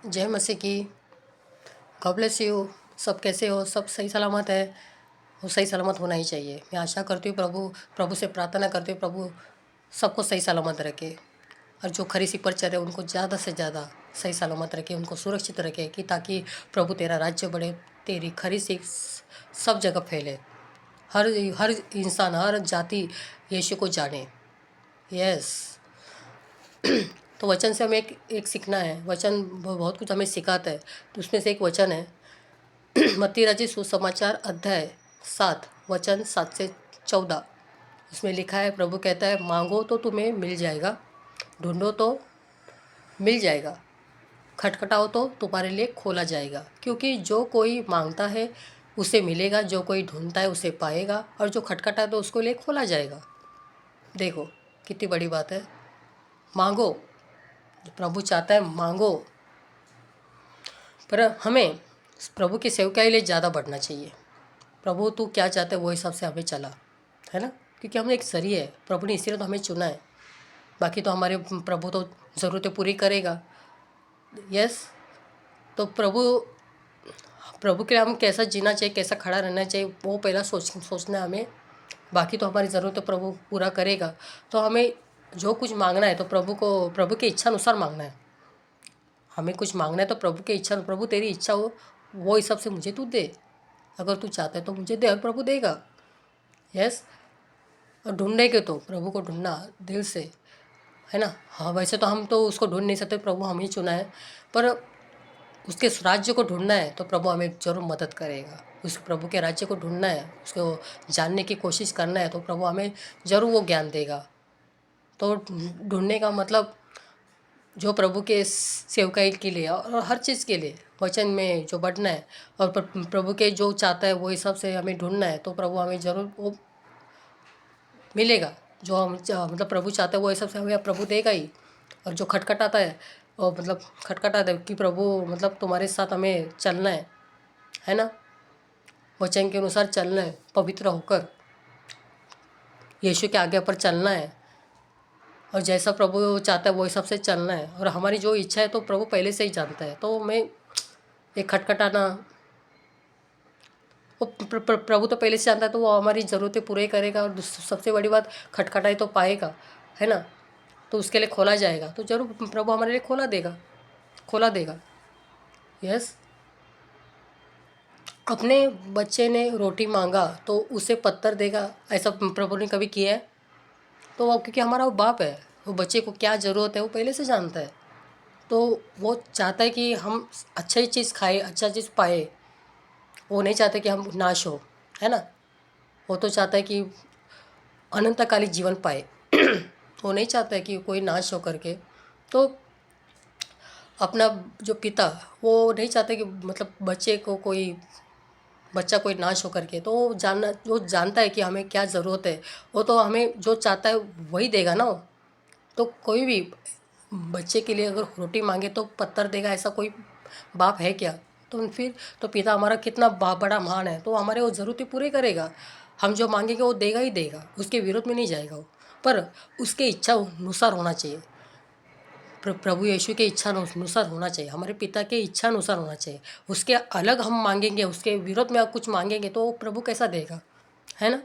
जय मसीह की। God bless you. सब कैसे हो? सब सही सलामत है? वो सही सलामत होना ही चाहिए। मैं आशा करती हूँ प्रभु प्रभु से प्रार्थना करती हूँ प्रभु सबको सही सलामत रखे, और जो खरी सी पर चले उनको ज़्यादा से ज़्यादा सही सलामत रखे, उनको सुरक्षित रखे, कि ताकि प्रभु तेरा राज्य बढ़े, तेरी खरी सी सब जगह फैले, हर हर इंसान, हर जाति यीशु को जाने। यस। तो वचन से हमें एक सीखना है। वचन बहुत कुछ हमें सिखाता है। तो उसमें से एक वचन है मत्ती रचित सुसमाचार अध्याय 7 वचन 7 से 14। उसमें लिखा है, प्रभु कहता है, मांगो तो तुम्हें मिल जाएगा, ढूंढो तो मिल जाएगा, खटखटाओ तो तुम्हारे लिए खोला जाएगा। क्योंकि जो कोई मांगता है उसे मिलेगा, जो कोई ढूंढता है उसे पाएगा, और जो खटखटा तो उसको लिए खोला जाएगा। देखो कितनी बड़ी बात है। मांगो, प्रभु चाहता है मांगो, पर हमें प्रभु की सेवकाई के लिए ज़्यादा बढ़ना चाहिए। प्रभु तू क्या चाहते है वो हिसाब से हमें चला, है ना। क्योंकि हम एक जरिए है, प्रभु ने इसीलिए तो हमें चुना है। बाकी तो हमारे प्रभु तो ज़रूरतें पूरी करेगा। यस। तो प्रभु प्रभु के लिए हम कैसा जीना चाहिए, कैसा खड़ा रहना चाहिए, वो पहला सोचना है हमें। बाकी तो हमारी ज़रूरत प्रभु पूरा करेगा। तो हमें जो कुछ मांगना है तो प्रभु की इच्छा अनुसार मांगना है। हमें कुछ मांगना है तो प्रभु की इच्छा, प्रभु तेरी इच्छा हो वो हिसाब से मुझे तू दे। अगर तू चाहता है तो मुझे दे, और प्रभु देगा। यस। और ढूंढने के तो प्रभु को ढूंढना दिल से, है ना। हाँ, वैसे तो हम तो उसको ढूंढ नहीं सकते, प्रभु हम ही चुना है। पर उसके राज्य को ढूंढना है तो प्रभु हमें ज़रूर मदद करेगा। उस प्रभु के राज्य को ढूंढना है, उसको जानने की कोशिश करना है तो प्रभु हमें ज़रूर वो ज्ञान देगा। तो ढूंढने का मतलब जो प्रभु के सेवकाई के लिए और हर चीज़ के लिए वचन में जो बढ़ना है, और प्रभु के जो चाहता है वो हिसाब से हमें ढूंढना है, तो प्रभु हमें ज़रूर वो मिलेगा। जो हम मतलब प्रभु चाहते हैं वो हिसाब से हमें प्रभु देगा ही। और जो खटखटाता है वो मतलब खटखटाता है कि प्रभु मतलब तुम्हारे साथ हमें चलना है ना। वचन के अनुसार चलना है, पवित्र होकर यीशु के आगे पर चलना है, और जैसा प्रभु चाहता है वो हिसाब से चलना है। और हमारी जो इच्छा है तो प्रभु पहले से ही जानता है। तो मैं ये खटखटाना, वो प्रभु तो पहले से जानता है, तो वो हमारी ज़रूरतें पूरे करेगा। और सबसे बड़ी बात, खटखटाई तो पाएगा, है ना। तो उसके लिए खोला जाएगा, तो जरूर प्रभु हमारे लिए खोला देगा। यस। अपने बच्चे ने रोटी मांगा तो उसे पत्थर देगा, ऐसा प्रभु ने कभी किया है? तो वो क्योंकि हमारा वो बाप है, वो बच्चे को क्या ज़रूरत है वो पहले से जानता है। तो वो चाहता है कि हम अच्छी चीज़ खाए, अच्छा चीज़ पाए। वो नहीं चाहता कि हम नाश हो, है ना। वो तो चाहता है कि अनंतकालिक जीवन पाए। वो नहीं चाहता है कि कोई नाश हो करके। तो अपना जो पिता, वो नहीं चाहते कि मतलब बच्चा कोई नाश हो करके। तो वो जानता है कि हमें क्या ज़रूरत है। वो तो हमें जो चाहता है वही देगा ना। तो कोई भी बच्चे के लिए अगर रोटी मांगे तो पत्थर देगा, ऐसा कोई बाप है क्या? तो फिर तो पिता हमारा कितना बड़ा महान है, तो हमारे वो ज़रूरतें पूरी करेगा। हम जो मांगेंगे वो देगा ही देगा, उसके विरोध में नहीं जाएगा वो। पर उसके इच्छा अनुसार होना चाहिए। प्रभु यीशु के इच्छा अनुसार होना चाहिए, हमारे पिता के इच्छा अनुसार होना चाहिए। उसके अलग हम मांगेंगे, उसके विरोध में कुछ मांगेंगे तो प्रभु कैसा देगा, है ना।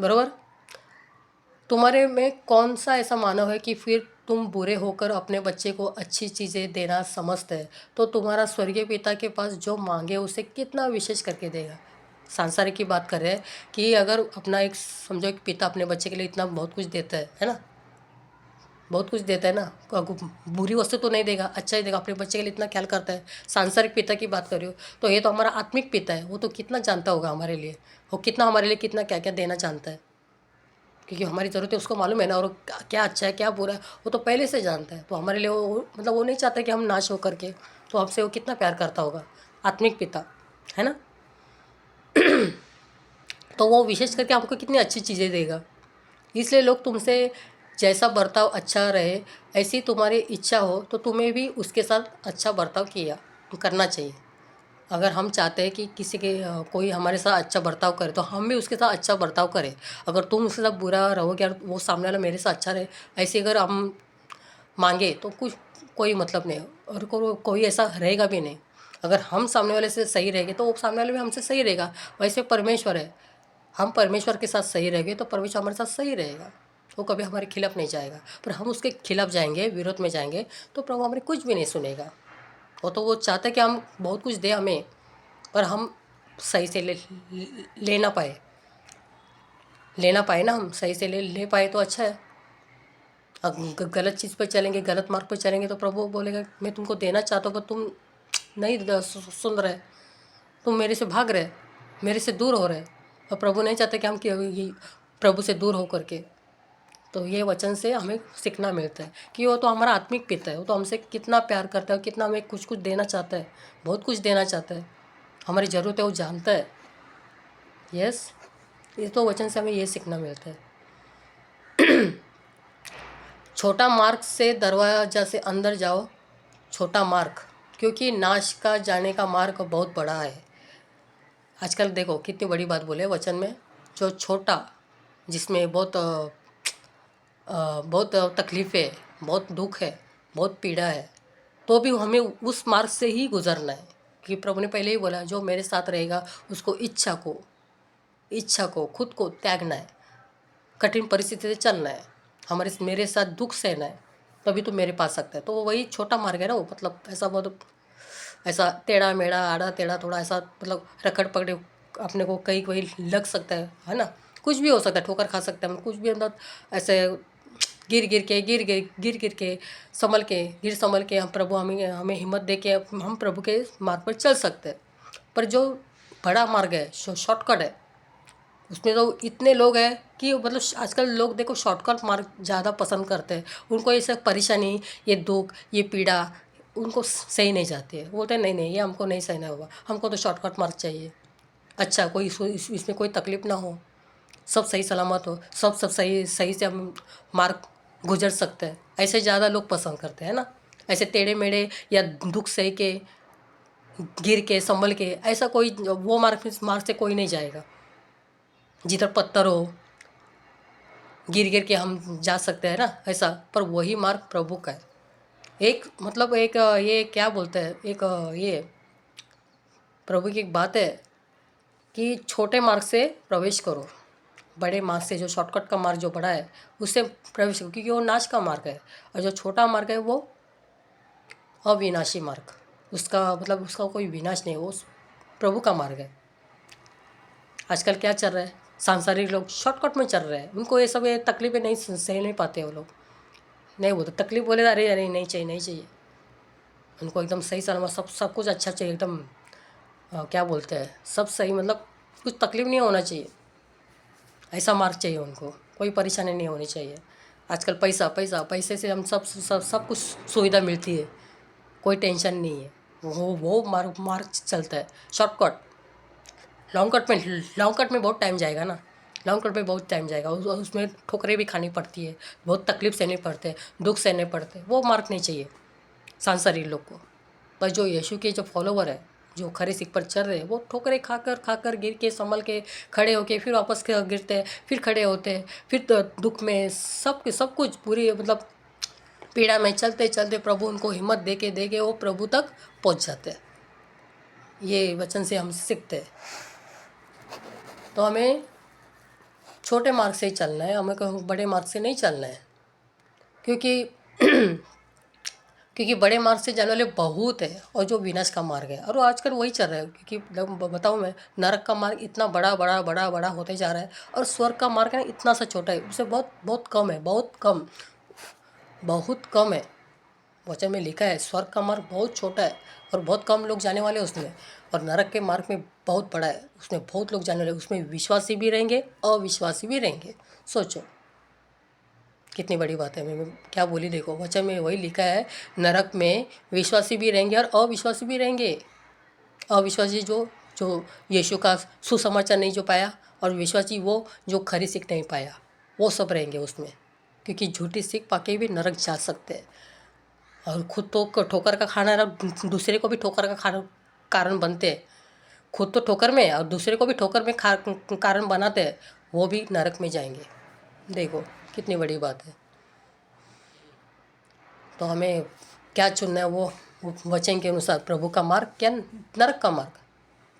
बरोबर। तुम्हारे में कौन सा ऐसा मानव है कि फिर तुम बुरे होकर अपने बच्चे को अच्छी चीज़ें देना समझते हैं, तो तुम्हारा स्वर्गीय पिता के पास जो मांगे उसे कितना विशेष करके देगा। सांसारिक की बात कर रहे हैं कि अगर अपना एक समझो एक पिता अपने बच्चे के लिए इतना बहुत कुछ देता है ना, बहुत कुछ देता है ना। बुरी वस्तु तो नहीं देगा, अच्छा ही देगा। अपने बच्चे के लिए इतना ख्याल करता है। सांसारिक पिता की बात कर रही हो तो ये तो हमारा आत्मिक पिता है, वो तो कितना जानता होगा हमारे लिए, वो कितना हमारे लिए कितना क्या क्या देना जानता है। क्योंकि हमारी ज़रूरतें उसको मालूम है ना, और क्या अच्छा है क्या बुरा है वो तो पहले से जानता है। तो हमारे लिए वो मतलब वो नहीं चाहता कि हम नाश हो करके। तो हमसे वो कितना प्यार करता होगा, आत्मिक पिता, है ना। तो वो विशेष करके हमको कितनी अच्छी चीज़ें देगा। इसलिए लोग तुमसे जैसा बर्ताव अच्छा रहे, ऐसी तुम्हारी इच्छा हो तो तुम्हें भी उसके साथ अच्छा बर्ताव करना चाहिए। अगर हम चाहते हैं कि कोई हमारे साथ अच्छा बर्ताव करे तो हम भी उसके साथ अच्छा बर्ताव करें। अगर तुम उसके साथ बुरा रहोगे और वो सामने वाला मेरे साथ अच्छा रहे, ऐसे अगर हम मांगे तो कुछ कोई मतलब नहीं, और कोई ऐसा रहेगा भी नहीं। अगर हम सामने वाले से सही रहेंगे तो वो सामने वाले भी हमसे सही रहेगा। वैसे परमेश्वर है, हम परमेश्वर के साथ सही रहेंगे तो परमेश्वर हमारे साथ सही रहेगा, वो कभी हमारे खिलाफ नहीं जाएगा। पर हम उसके खिलाफ जाएंगे, विरोध में जाएंगे, तो प्रभु हमारे कुछ भी नहीं सुनेगा। वो चाहते कि हम बहुत कुछ दे हमें, पर हम सही से ले ना पाए, ना हम सही से ले पाए तो अच्छा है। गलत चीज़ पर चलेंगे, गलत मार्ग पर चलेंगे तो प्रभु बोलेगा मैं तुमको देना चाहता हूँ पर तुम नहीं सुन रहे, तुम मेरे से भाग रहे, मेरे से दूर हो रहे। और प्रभु नहीं चाहते कि हम प्रभु से दूर हो करके। तो ये वचन से हमें सीखना मिलता है कि वो तो हमारा आत्मिक पिता है, वो तो हमसे कितना प्यार करता है, कितना हमें कुछ कुछ देना चाहता है, बहुत कुछ देना चाहता है, हमारी ज़रूरत है वो जानता है। यस, ये तो वचन से हमें ये सीखना मिलता है। छोटा मार्ग से दरवाजा से अंदर जाओ, छोटा मार्ग, क्योंकि नाश का जाने का मार्ग बहुत बड़ा है। आजकल देखो कितनी बड़ी बात बोले वचन में, जो छोटा, जिसमें बहुत तकलीफ़ें, बहुत दुख है, बहुत पीड़ा है, तो भी हमें उस मार्ग से ही गुजरना है। कि प्रभु ने पहले ही बोला जो मेरे साथ रहेगा उसको इच्छा को खुद को त्यागना है, कठिन परिस्थिति से चलना है, मेरे साथ दुख सहना है, तभी तो मेरे पास सकता है। तो वही छोटा मार्ग है ना वो, मतलब ऐसा बहुत ऐसा टेढ़ा मेढ़ा आड़ा टेढ़ा थोड़ा ऐसा, मतलब रखड़ पकड़े अपने को कहीं कहीं लग सकता है ना, कुछ भी हो सकता है, ठोकर खा सकते हैं हम, कुछ भी मतलब ऐसे गिर के संभल के हम प्रभु हमें हमें हिम्मत दे के हम प्रभु के मार्ग पर चल सकते हैं। पर जो बड़ा मार्ग है, शॉर्टकट है, उसमें तो इतने लोग हैं कि मतलब आजकल लोग देखो शॉर्टकट मार्ग ज़्यादा पसंद करते हैं। उनको ये सब परेशानी, ये दुख, ये पीड़ा उनको सही नहीं जाती है। वो बोलते हैं नहीं ये हमको नहीं सहना होगा, हमको तो शॉर्टकट मार्ग चाहिए। अच्छा, कोई इसमें कोई तकलीफ़ ना हो, सब सही सलामत हो, सब सही सही से हम मार्ग गुजर सकते हैं, ऐसे ज़्यादा लोग पसंद करते हैं ना। ऐसे टेढ़े मेढ़े या दुख सह के गिर के संभल के ऐसा कोई वो मार्ग से कोई नहीं जाएगा। जिधर पत्थर हो, गिर के हम जा सकते हैं ना ऐसा, पर वही मार्ग प्रभु का है। एक मतलब एक ये क्या बोलते हैं, एक ये प्रभु की एक बात है कि छोटे मार्ग से प्रवेश करो, बड़े मार्ग से, जो शॉर्टकट का मार्ग जो बड़ा है उससे प्रवेश करो, क्योंकि वो नाश का मार्ग है। और जो छोटा मार्ग है वो अविनाशी मार्ग, उसका मतलब उसका कोई विनाश नहीं, वो प्रभु का मार्ग है। आजकल क्या चल रहा है, सांसारिक लोग शॉर्टकट में चल रहे हैं, उनको ये सब ये तकलीफ़ें नहीं सह नहीं पाते वो लोग, नहीं बोलते तकलीफ, बोले अरे अरे नहीं चाहिए, उनको एकदम सही सलामत सब कुछ अच्छा चाहिए, एकदम क्या बोलते हैं सब सही, मतलब कुछ तकलीफ नहीं होना चाहिए, ऐसा मार्ग चाहिए उनको, कोई परेशानी नहीं होनी चाहिए। आजकल पैसे से हम सब कुछ सुविधा मिलती है, कोई टेंशन नहीं है, वो मार्ग चलता है शॉर्टकट। लॉन्ग कट में बहुत टाइम जाएगा ना, लॉन्ग कट में बहुत टाइम जाएगा, उसमें ठोकरें भी खानी पड़ती है, बहुत तकलीफ सहने पड़ते हैं, दुख सहने पड़ते हैं, वो मार्ग नहीं चाहिए सांसारिक लोग को। पर जो यीशु के जो फॉलोवर है, जो खरे सिख पर चल रहे हैं, वो ठोकरें खाकर गिर के संभल के खड़े होके फिर वापस गिरते हैं, फिर खड़े होते हैं, फिर दुख में सब कुछ पूरी मतलब पीड़ा में चलते चलते प्रभु उनको हिम्मत दे के वो प्रभु तक पहुंच जाते हैं। ये वचन से हम सीखते हैं। तो हमें छोटे मार्ग से ही चलना है, हमें कहीं बड़े मार्ग से नहीं चलना है, क्योंकि क्योंकि बड़े मार्ग से जाने वाले बहुत है और जो विनाश का मार्ग है, और वो आजकल वही चल रहा है। क्योंकि बताऊँ मैं, नरक का मार्ग इतना बड़ा होते जा रहा है, और स्वर्ग का मार्ग है ना इतना सा छोटा है, उससे बहुत बहुत कम है, बहुत कम है। वचन में लिखा है स्वर्ग का मार्ग बहुत छोटा है और बहुत कम लोग जाने वाले उसमें, और नरक के मार्ग में बहुत बड़ा है, उसमें बहुत लोग जाने वाले, उसमें विश्वासी भी रहेंगे अविश्वासी भी रहेंगे। सोचो कितनी बड़ी बात है। मैं क्या बोली, देखो वचन में वही लिखा है, नरक में विश्वासी भी रहेंगे और अविश्वासी भी रहेंगे। अविश्वासी जो जो यीशु का सुसमाचार नहीं जो पाया, और विश्वासी वो जो खरी सीख नहीं पाया, वो सब रहेंगे उसमें, क्योंकि झूठी सीख पाके भी नरक जा सकते हैं। और खुद तो ठोकर का खाना रहा, दूसरे को भी ठोकर का खाना कारण बनते हैं। खुद तो ठोकर में और दूसरे को भी ठोकर में कारण बनाते हैं, वो भी नरक में जाएंगे। देखो कितनी बड़ी बात है। तो हमें क्या चुनना है, वो वचन के अनुसार प्रभु का मार्ग क्या नरक का मार्ग।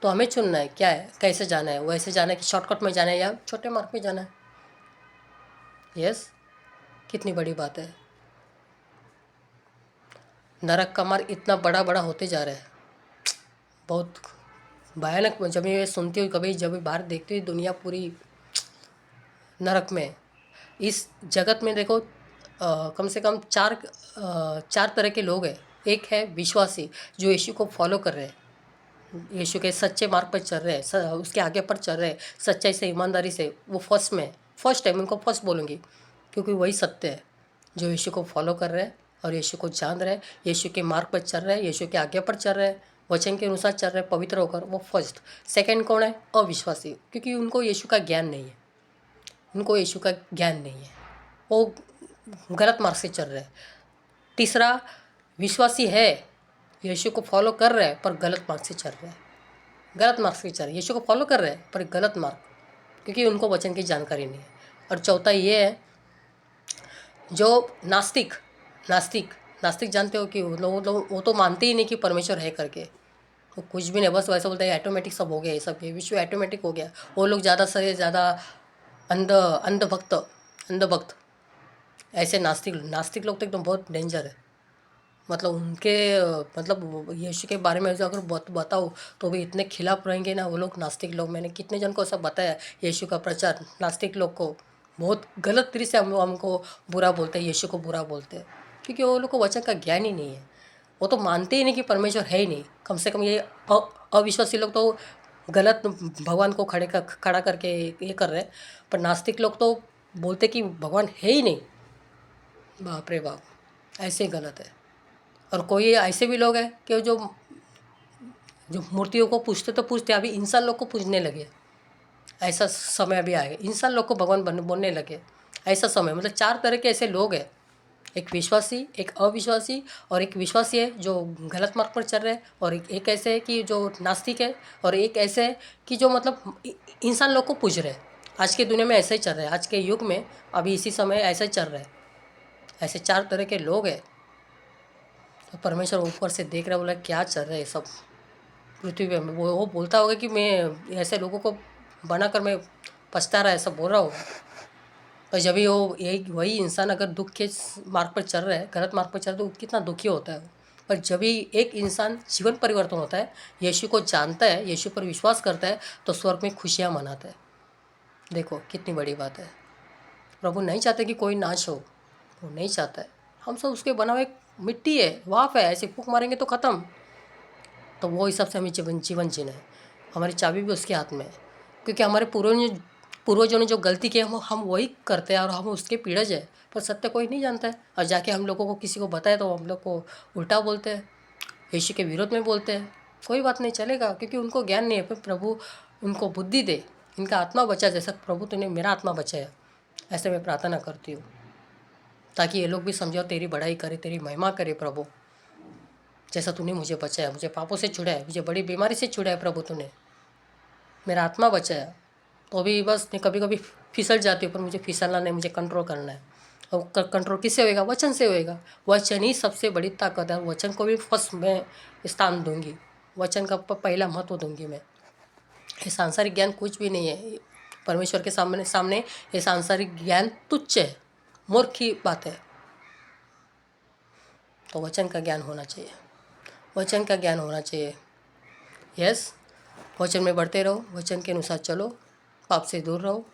तो हमें चुनना है क्या है, कैसे जाना है, वैसे जाना है कि शॉर्टकट में जाना है या छोटे मार्ग में जाना है। यस, कितनी बड़ी बात है। नरक का मार्ग इतना बड़ा बड़ा होते जा रहा है, बहुत भयानक। जब मैं सुनती हूँ, कभी जब बाहर देखती हूँ, दुनिया पूरी नरक में। इस जगत में देखो कम से कम चार तरह के लोग हैं। एक है विश्वासी, जो यीशु को फॉलो कर रहे हैं, यीशु के सच्चे मार्ग पर चल रहे हैं, उसके आगे पर चल रहे हैं, सच्चाई से, ईमानदारी से। वो फर्स्ट है, मैं उनको फर्स्ट बोलूँगी, क्योंकि वही सत्य है। जो यीशु को फॉलो कर रहे हैं और यीशु को जान रहे हैं, यीशु के मार्ग पर चल रहे हैं, यीशु के आगे पर चल रहे हैं, वचन के अनुसार चल रहे हैं, पवित्र होकर, वो फर्स्ट। सेकंड कौन है? अविश्वासी, क्योंकि उनको यीशु का ज्ञान नहीं है। उनको यीशु का ज्ञान नहीं है, वो गलत मार्ग से चल रहे हैं। तीसरा विश्वासी है, यीशु को फॉलो कर रहे हैं पर गलत मार्ग से चल रहे हैं। गलत मार्ग से चल रहे हैं, यीशु को फॉलो कर रहे हैं पर गलत मार्ग, क्योंकि उनको वचन की जानकारी नहीं है। और चौथा ये है जो नास्तिक नास्तिक नास्तिक जानते हो कि वो तो मानते ही नहीं कि परमेश्वर है करके। वो कुछ भी नहीं, बस वैसे बोलते हैं ऑटोमेटिक सब हो गया, ये सब ये विश्व ऑटोमेटिक हो गया। वो लोग ज़्यादा से ज़्यादा अंधभक्त ऐसे नास्तिक लोग तो एकदम बहुत डेंजर है। मतलब उनके मतलब यीशु के बारे में जो अगर बताओ तो भी इतने खिलाफ रहेंगे ना वो लोग, नास्तिक लोग। मैंने कितने जन को सब बताया यीशु का प्रचार, नास्तिक लोग को बहुत गलत तरीके से हमको बुरा बोलते हैं, यीशु को बुरा बोलते हैं, क्योंकि वो लोग को वचन का ज्ञान ही नहीं है। वो तो मानते ही नहीं कि परमेश्वर है ही नहीं। कम से कम ये अविश्वासी लोग तो गलत भगवान को खड़ा करके ये कर रहे हैं, पर नास्तिक लोग तो बोलते कि भगवान है ही नहीं। बाप रे बाप, ऐसे गलत है। और कोई ऐसे भी लोग हैं कि जो मूर्तियों को पूजते अभी इंसान लोग को पूजने लगे। ऐसा समय अभी आएगा, इंसान लोग को भगवान बोलने लगे, ऐसा समय। मतलब चार तरह के ऐसे लोग हैं, एक विश्वासी, एक अविश्वासी, और एक विश्वासी है जो गलत मार्ग पर चल रहे हैं, और एक ऐसे है कि जो नास्तिक है, और एक ऐसे है कि जो मतलब इंसान लोग को पूज रहे हैं। आज की दुनिया में ऐसा ही चल रहा है, आज के युग में अभी इसी समय ऐसा ही चल रहा है। ऐसे चार तरह के लोग हैं। तो परमेश्वर ऊपर से देख रहा है, बोला क्या चल रहा है सब पृथ्वी पे। वो बोलता होगा कि मैं ऐसे लोगों को बनाकर मैं पछता रहा है, ऐसा बोल रहा होगा। पर जब भी वो यही वही इंसान अगर दुख के मार्ग पर चल रहा है, गलत मार्ग पर चल रहा है, तो कितना दुखी होता है। पर जब भी एक इंसान जीवन परिवर्तन होता है, यीशु को जानता है, यीशु पर विश्वास करता है, तो स्वर्ग में खुशियाँ मनाता है। देखो कितनी बड़ी बात है। प्रभु नहीं चाहते कि कोई नाश हो, वो नहीं चाहता है। हम सब उसके बना हुए मिट्टी है, वाफ है, ऐसे फूंक मारेंगे तो ख़त्म। तो वो हिसाब से हमें जीवन जीना है। हमारी चाबी भी उसके हाथ में है, क्योंकि हमारे पूर्वजों ने जो गलती की हम वही करते हैं, और हम उसके पीड़ज है। पर सत्य कोई नहीं जानता है, और जाके हम लोगों को किसी को बताए तो हम लोग को उल्टा बोलते हैं, यीशु के विरोध में बोलते हैं। कोई बात नहीं, चलेगा, क्योंकि उनको ज्ञान नहीं है। पर प्रभु उनको बुद्धि दे, इनका आत्मा बचा, जैसा प्रभु तूने मेरा आत्मा बचाया, ऐसे मैं प्रार्थना करती हूँ, ताकि ये लोग भी समझो, तेरी बड़ाई करे, तेरी महिमा करे प्रभु। जैसा तूने मुझे बचाया, मुझे पापों से छुड़ाया, मुझे बड़ी बीमारी से छुड़ाया प्रभु, तूने मेरा आत्मा बचाया। तो भी बस मैं कभी कभी फिसल जाती हूँ, पर मुझे फिसलना नहीं, मुझे कंट्रोल करना है। और कंट्रोल किससे होएगा? वचन से होएगा। वचन ही सबसे बड़ी ताकत है। वचन को भी फर्स्ट मैं स्थान दूंगी, वचन का पहला महत्व दूंगी मैं। ये सांसारिक ज्ञान कुछ भी नहीं है परमेश्वर के सामने। ये सांसारिक ज्ञान तुच्छ है, मूर्ख की बात है। तो वचन का ज्ञान होना चाहिए, वचन का ज्ञान होना चाहिए। यस, वचन में बढ़ते रहो, वचन के अनुसार चलो, पाप से दूर रहो,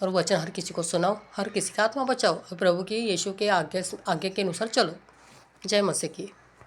और वचन हर किसी को सुनाओ, हर किसी का आत्मा बचाओ, और प्रभु की यीशु के आज्ञा के अनुसार चलो। जय मसीह की।